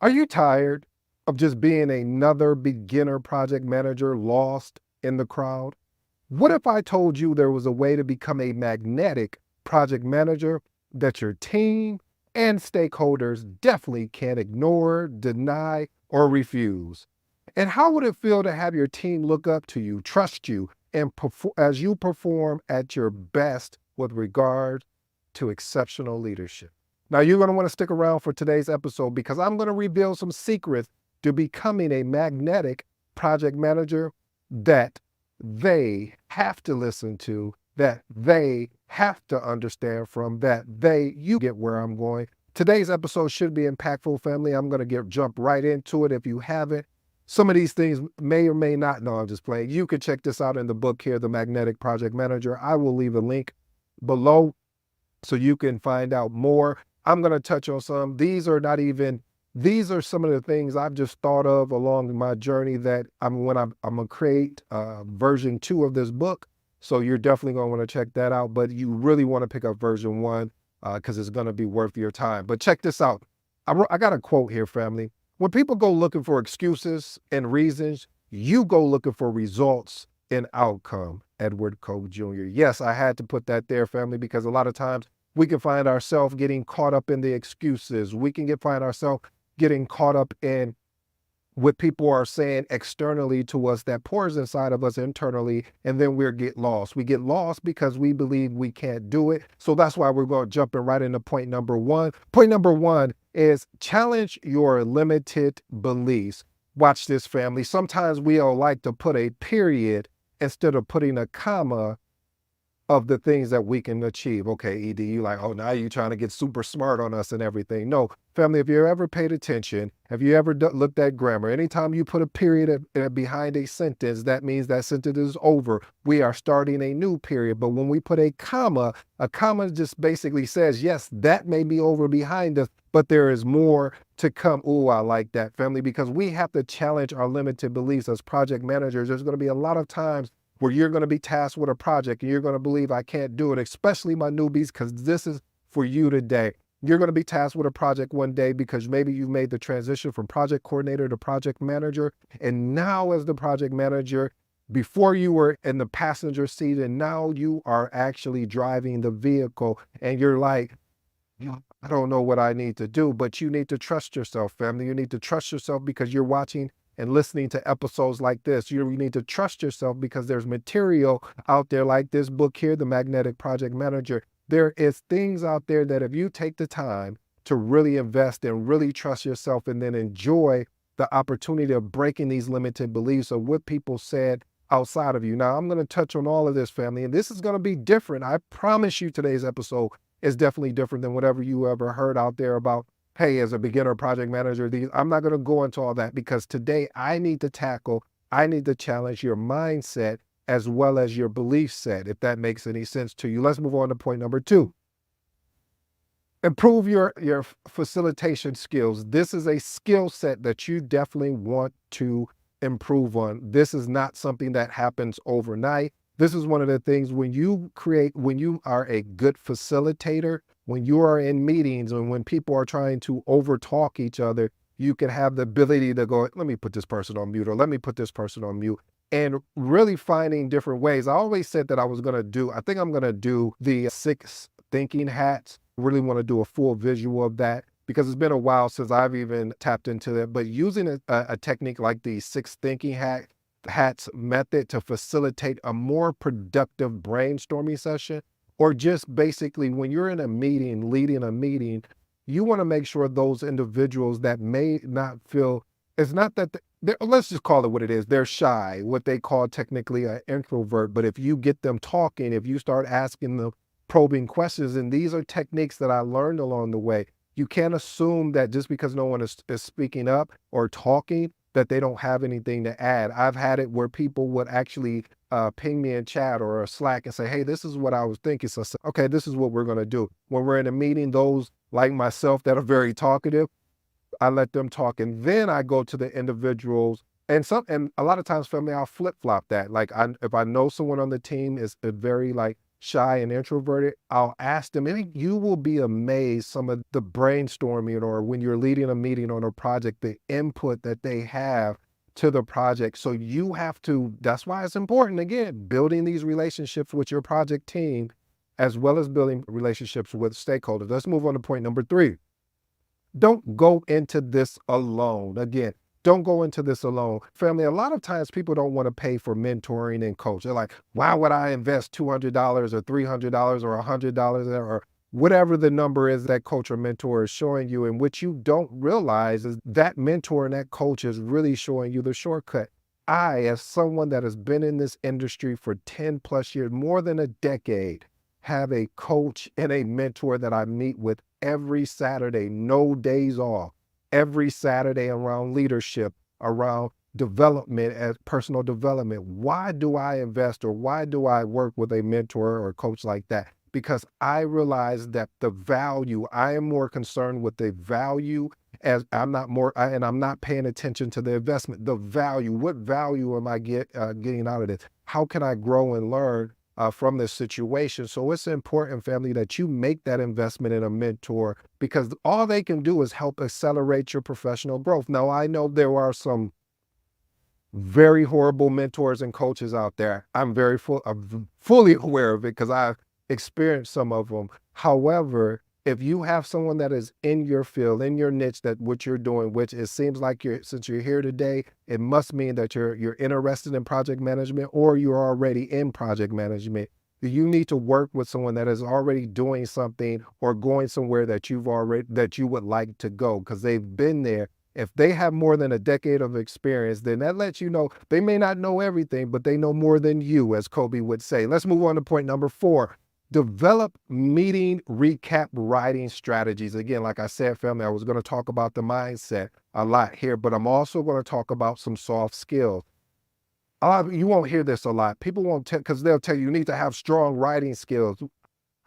Are you tired of just being another beginner project manager lost in the crowd? What if I told you there was a way to become a magnetic project manager that your team and stakeholders definitely can't ignore, deny, or refuse? And how would it feel to have your team look up to you, trust you, and as you perform at your best with regard to exceptional leadership? Now, you're going to want to stick around for today's episode because I'm going to reveal some secrets to becoming a magnetic project manager that they have to listen to, that they have to understand from, you get where I'm going. Today's episode should be impactful, family. I'm going to jump right into it. If you haven't, some of these things may or may not know. I'm just playing. You can check this out in the book here, The Magnetic Project Manager. I will leave a link below so you can find out more. I'm going to touch on some. These are some of the things I've just thought of along my journey that I'm going to create version 2 of this book. So you're definitely going to want to check that out. But you really want to pick up version 1 because it's going to be worth your time. But check this out. I got a quote here, family. When people go looking for excuses and reasons, you go looking for results and outcome. Edward Coe Jr. Yes, I had to put that there, family, because a lot of times we can find ourselves getting caught up in the excuses. We can find ourselves getting caught up in what people are saying externally to us that pours inside of us internally, and then we get lost. We get lost because we believe we can't do it. So that's why we're going to jump in right into point number 1. Point number 1 is challenge your limited beliefs. Watch this, family. Sometimes we'll like to put a period instead of putting a comma of the things that we can achieve. Okay, ED, you like, oh, now you're trying to get super smart on us and everything. No, family, if you ever paid attention, have you ever looked at grammar? Anytime you put a period behind a sentence, that means that sentence is over. We are starting a new period. But when we put a comma just basically says, yes, that may be over behind us, but there is more to come. Oh, I like that, family, because we have to challenge our limited beliefs as project managers. There's going to be a lot of times where you're going to be tasked with a project and you're going to believe I can't do it, especially my newbies, because this is for you today. You're going to be tasked with a project one day because maybe you made the transition from project coordinator to project manager. And now as the project manager, before you were in the passenger seat and now you are actually driving the vehicle and you're like, I don't know what I need to do, but you need to trust yourself, family. You need to trust yourself because you're watching and listening to episodes like this. You need to trust yourself because there's material out there like this book here, The Magnetic Project Manager. There is things out there that if you take the time to really invest and really trust yourself and then enjoy the opportunity of breaking these limited beliefs of what people said outside of you. Now, I'm going to touch on all of this, family, and this is going to be different. I promise you today's episode is definitely different than whatever you ever heard out there about, hey, as a beginner project manager, I'm not going to go into all that because today I need to challenge your mindset as well as your belief set, if that makes any sense to you. Let's move on to point number 2. Improve your facilitation skills. This is a skill set that you definitely want to improve on. This is not something that happens overnight. This is one of the things when you are a good facilitator, when you are in meetings and when people are trying to overtalk each other, you can have the ability to go, let me put this person on mute, or let me put this person on mute, and really finding different ways. I always said that I think I'm going to do the 6 thinking hats. Really want to do a full visual of that because it's been a while since I've even tapped into it. But using a technique like the 6 thinking hats method to facilitate a more productive brainstorming session, or just basically when you're in a meeting, leading a meeting, you want to make sure those individuals that may not feel, it's not that let's just call it what it is. They're shy, what they call technically an introvert. But if you get them talking, if you start asking them probing questions, and these are techniques that I learned along the way, you can't assume that just because no one is speaking up or talking, that they don't have anything to add. I've had it where people would actually ping me in chat or a Slack and say, hey, this is what I was thinking. So, okay, this is what we're going to do. When we're in a meeting, those like myself that are very talkative, I let them talk. And then I go to the individuals and a lot of times, family, I'll flip flop that. Like if I know someone on the team is very like shy and introverted, I'll ask them, and you will be amazed some of the brainstorming or when you're leading a meeting on a project, the input that they have to the project. So you have to, that's why it's important, again, building these relationships with your project team, as well as building relationships with stakeholders. Let's move on to point number 3. Don't go into this alone. Again, don't go into this alone. Family, a lot of times people don't want to pay for mentoring and coach. They're like, why would I invest $200 or $300 or $100 or whatever the number is that coach or mentor is showing you? And what you don't realize is that mentor and that coach is really showing you the shortcut. I, as someone that has been in this industry for 10 plus years, more than a decade, have a coach and a mentor that I meet with every Saturday, no days off, every Saturday around leadership, around development, as personal development. Why do I invest or why do I work with a mentor or coach like that? Because I realize that the value, I am more concerned with the value as I'm not more, and I'm not paying attention to the investment, the value. What value am I getting out of this? How can I grow and learn from this situation? So it's important, family, that you make that investment in a mentor because all they can do is help accelerate your professional growth. Now, I know there are some very horrible mentors and coaches out there. I'm fully aware of it because I've experienced some of them. However, if you have someone that is in your field, in your niche, that what you're doing, which it seems like since you're here today, it must mean that you're interested in project management or you're already in project management. You need to work with someone that is already doing something or going somewhere that you would like to go because they've been there. If they have more than a decade of experience, then that lets you know they may not know everything, but they know more than you, as Kobe would say. Let's move on to point number 4. Develop meeting recap writing strategies. Again, like I said, family, I was going to talk about the mindset a lot here, but I'm also going to talk about some soft skills. You won't hear this a lot. People won't tell because they'll tell you you need to have strong writing skills.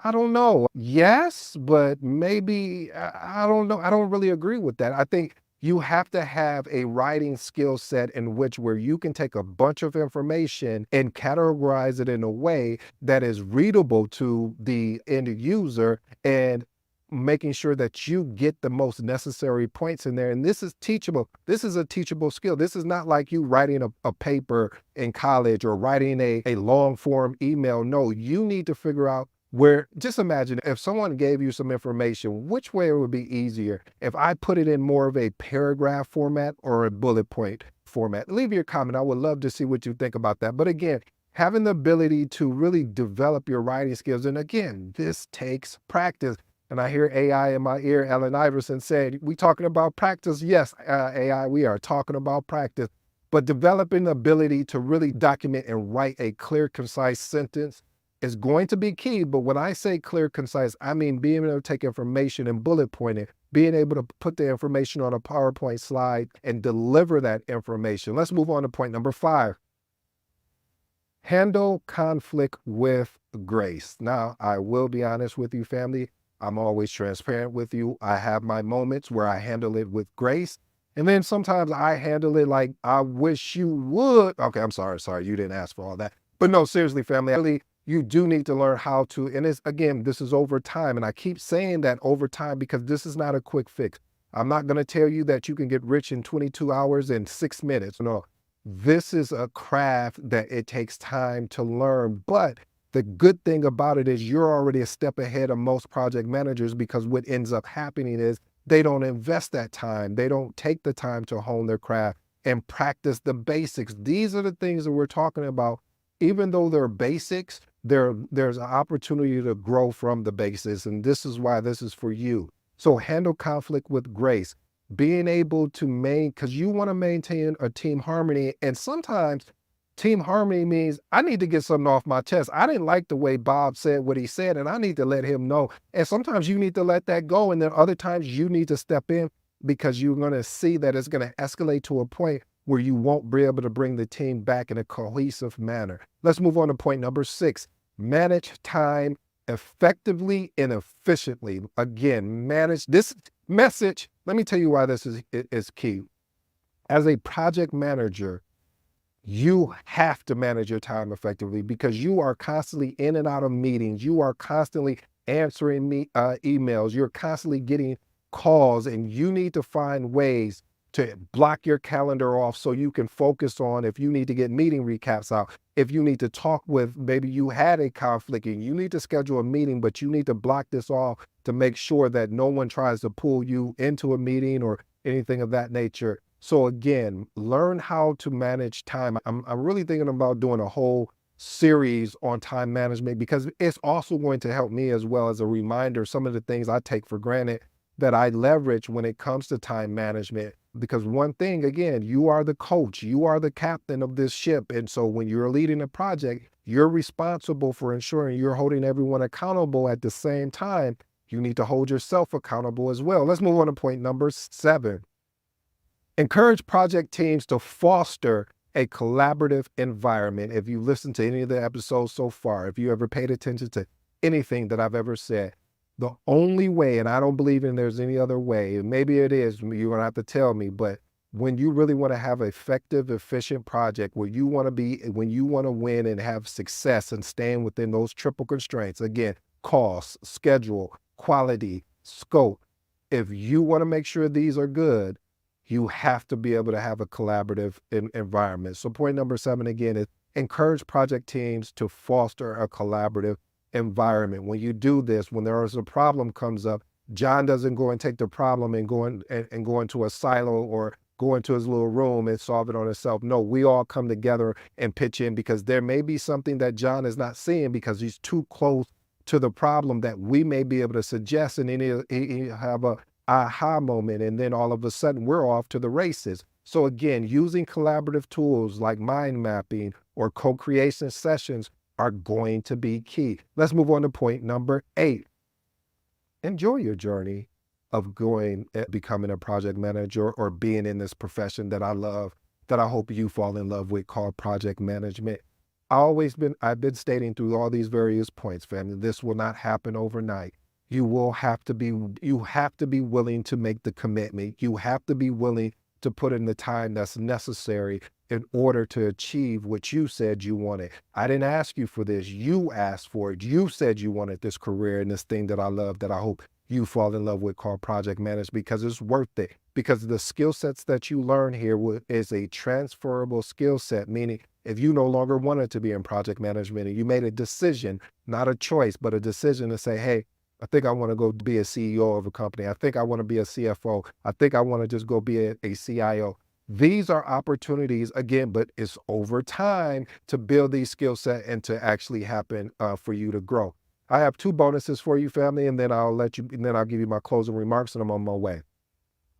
I don't know. Yes, but maybe I don't know. I don't really agree with that. I think you have to have a writing skill set in which where you can take a bunch of information and categorize it in a way that is readable to the end user and making sure that you get the most necessary points in there. And this is teachable. This is a teachable skill. This is not like you writing a paper in college or writing a long form email. No, you need to figure out where, just imagine if someone gave you some information, which way it would be easier if I put it in more of a paragraph format or a bullet point format. Leave your comment. I would love to see what you think about that. But again, having the ability to really develop your writing skills. And again, this takes practice. And I hear AI in my ear, Allen Iverson said, we talking about practice? Yes, AI, we are talking about practice. But developing the ability to really document and write a clear, concise sentence is going to be key. But when I say clear, concise, I mean being able to take information and bullet point it, being able to put the information on a PowerPoint slide and deliver that information. Let's move on to point number 5. Handle conflict with grace. Now, I will be honest with you, family. I'm always transparent with you. I have my moments where I handle it with grace. And then sometimes I handle it like I wish you would. Okay, I'm sorry. You didn't ask for all that. But no, seriously, family, really, you do need to learn how to, and it's, again, this is over time. And I keep saying that over time because this is not a quick fix. I'm not going to tell you that you can get rich in 22 hours and 6 minutes. No, this is a craft that it takes time to learn. But the good thing about it is you're already a step ahead of most project managers because what ends up happening is they don't invest that time. They don't take the time to hone their craft and practice the basics. These are the things that we're talking about. Even though they're basics, there's an opportunity to grow from the basics. And this is why this is for you. So handle conflict with grace, being able to because you want to maintain a team harmony. And sometimes team harmony means I need to get something off my chest. I didn't like the way Bob said what he said, and I need to let him know. And sometimes you need to let that go. And then other times you need to step in because you're going to see that it's going to escalate to a point where you won't be able to bring the team back in a cohesive manner. Let's move on to point number 6. Manage time effectively and efficiently. Again, manage this message. Let me tell you why this is key. As a project manager, You have to manage your time effectively because you are constantly in and out of meetings. You are constantly answering emails. You're constantly getting calls, and you need to find ways to block your calendar off so you can focus on if you need to get meeting recaps out. If you need to talk with, maybe you had a conflict and you need to schedule a meeting, but you need to block this off to make sure that no one tries to pull you into a meeting or anything of that nature. So again, learn how to manage time. I'm really thinking about doing a whole series on time management because it's also going to help me as well as a reminder, some of the things I take for granted that I leverage when it comes to time management. Because one thing, again, you are the coach, you are the captain of this ship. And so when you're leading a project, you're responsible for ensuring you're holding everyone accountable at the same time. You need to hold yourself accountable as well. Let's move on to point number 7. Encourage project teams to foster a collaborative environment. If you listen to any of the episodes so far, if you ever paid attention to anything that I've ever said, the only way, and I don't believe in there's any other way, and maybe it is, you're gonna have to tell me, but when you really want to have an effective, efficient project where you want to be, when you want to win and have success and staying within those triple constraints, again, cost, schedule, quality, scope. If you want to make sure these are good, you have to be able to have a collaborative environment. So point number 7 again is encourage project teams to foster a collaborative environment. When you do this, when there is a problem comes up, John doesn't go and take the problem and go into a silo or go into his little room and solve it on himself. No, we all come together and pitch in because there may be something that John is not seeing because he's too close to the problem that we may be able to suggest, and then he'll have a aha moment, and then all of a sudden we're off to the races. So again, using collaborative tools like mind mapping or co-creation sessions are going to be key. Let's move on to point number 8. Enjoy your journey of becoming a project manager or being in this profession that I love, that I hope you fall in love with, called project management. I've been stating through all these various points, family, this will not happen overnight. You have to be willing to make the commitment. You have to be willing to put in the time that's necessary in order to achieve what you said you wanted. I didn't ask you for this. You asked for it. You said you wanted this career and this thing that I love, that I hope you fall in love with, called project management, because it's worth it. Because the skill sets that you learn here is a transferable skill set, meaning if you no longer wanted to be in project management and you made a decision, not a choice, but a decision to say, hey, I think I want to go be a CEO of a company. I think I want to be a CFO. I think I want to just go be a CIO. These are opportunities, again, but it's over time to build these skill set and to actually happen for you to grow. I have 2 bonuses for you, family, and then I'll give you my closing remarks and I'm on my way.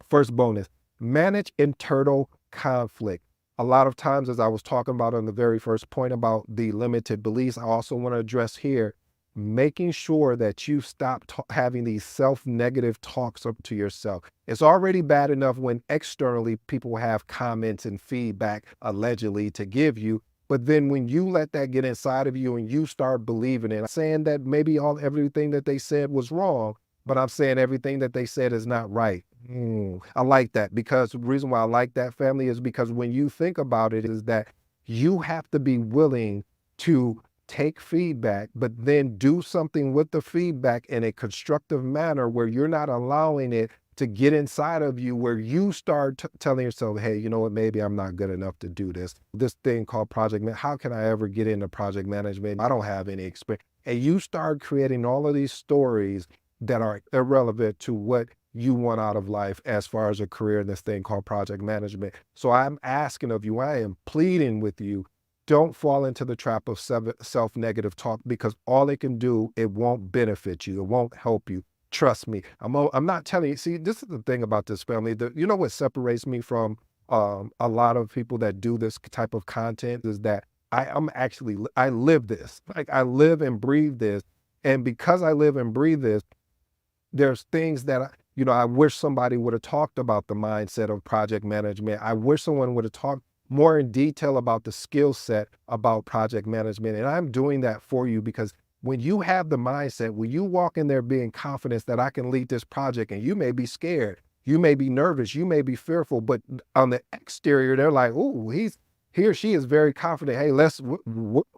First bonus, manage internal conflict. A lot of times, as I was talking about on the very first point about the limited beliefs, I also want to address here making sure that you stop having these self-negative talks up to yourself. It's already bad enough when externally people have comments and feedback allegedly to give you, but then when you let that get inside of you and you start believing it, saying that maybe everything that they said was wrong, but I'm saying everything that they said is not right. I like that, because the reason why I like that, family, is because when you think about it is that you have to be willing to take feedback, but then do something with the feedback in a constructive manner where you're not allowing it to get inside of you, where you start telling yourself, hey, you know what, maybe I'm not good enough to do this thing called project management. How can I ever get into project management? I don't have any experience. And you start creating all of these stories that are irrelevant to what you want out of life as far as a career in this thing called project management. So I'm asking of you, I am pleading with you, don't fall into the trap of self-negative talk, because all it can do, it won't benefit you. It won't help you. Trust me. I'm not telling you. See, this is the thing about this, family. You know what separates me from a lot of people that do this type of content is that I live this. Like, I live and breathe this. And because I live and breathe this, there's things that I wish somebody would have talked about the mindset of project management. I wish someone would have talked more in detail about the skill set about project management. And I'm doing that for you because when you have the mindset, when you walk in there being confident that I can lead this project, and you may be scared, you may be nervous, you may be fearful, but on the exterior, they're like, oh, he's he or she is very confident. Hey,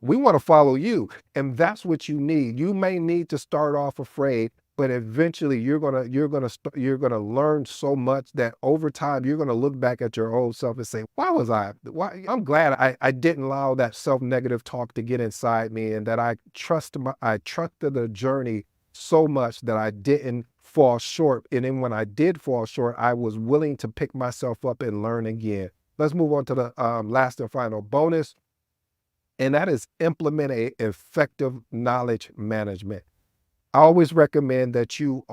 we want to follow you. And that's what you need. You may need to start off afraid, but eventually you're gonna learn so much that over time you're gonna look back at your old self and say, why I'm glad I didn't allow that self-negative talk to get inside me, and that I trusted the journey so much that I didn't fall short. And then when I did fall short, I was willing to pick myself up and learn again. Let's move on to the last and final bonus, and that is implement a effective knowledge management. I always recommend that you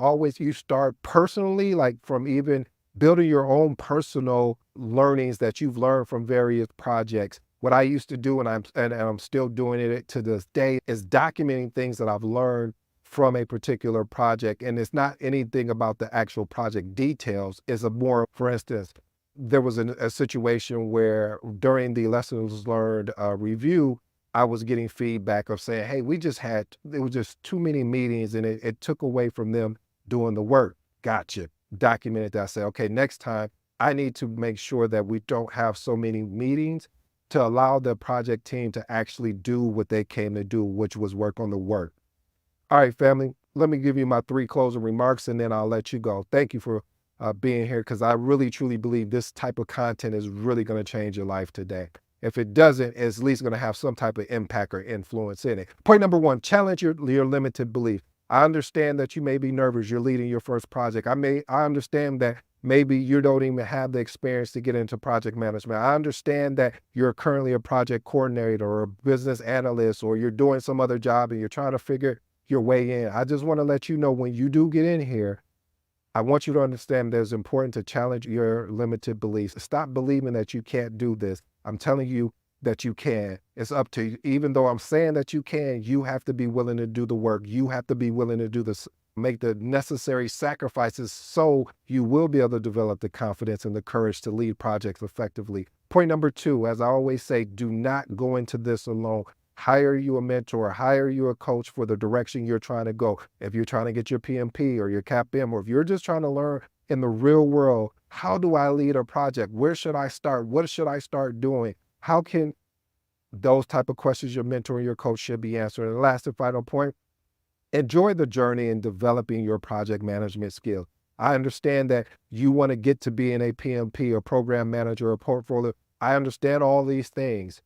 start personally, like from even building your own personal learnings that you've learned from various projects. What I used to do, and I'm still doing it to this day, is documenting things that I've learned from a particular project. And it's not anything about the actual project details. It's a more, for instance, there was a situation where during the lessons learned review, I was getting feedback of saying, hey, it was just too many meetings, and it took away from them doing the work. Gotcha. Documented that. I said, okay, next time I need to make sure that we don't have so many meetings, to allow the project team to actually do what they came to do, which was work on the work. All right, family, let me give you my 3 closing remarks, and then I'll let you go. Thank you for being here, because I really, truly believe this type of content is really going to change your life today. If it doesn't, it's at least going to have some type of impact or influence in it. Point number 1, challenge your limited belief. I understand that you may be nervous. You're leading your first project. I understand that maybe you don't even have the experience to get into project management. I understand that you're currently a project coordinator or a business analyst, or you're doing some other job and you're trying to figure your way in. I just want to let you know, when you do get in here, I want you to understand that it's important to challenge your limited beliefs. Stop believing that you can't do this. I'm telling you that you can. It's up to you. Even though I'm saying that you can, you have to be willing to do the work. You have to be willing to do this, make the necessary sacrifices, so you will be able to develop the confidence and the courage to lead projects effectively. Point number 2, as I always say, do not go into this alone. Hire you a mentor, hire you a coach for the direction you're trying to go. If you're trying to get your PMP or your CAPM, or if you're just trying to learn in the real world, how do I lead a project? Where should I start? What should I start doing? How can those type of questions your mentor and your coach should be answering? And last and final point, enjoy the journey in developing your project management skills. I understand that you want to get to being a PMP or program manager or portfolio. I understand all these things,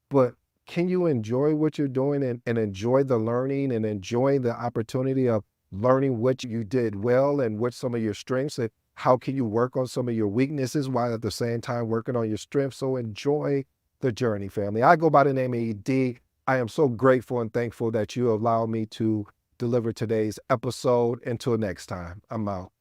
but can you enjoy what you're doing, and enjoy the learning, and enjoy the opportunity of learning what you did well and what some of your strengths, and how can you work on some of your weaknesses while at the same time working on your strengths? So enjoy the journey, family. I go by the name of ED. I am so grateful and thankful that you allowed me to deliver today's episode. Until next time, I'm out.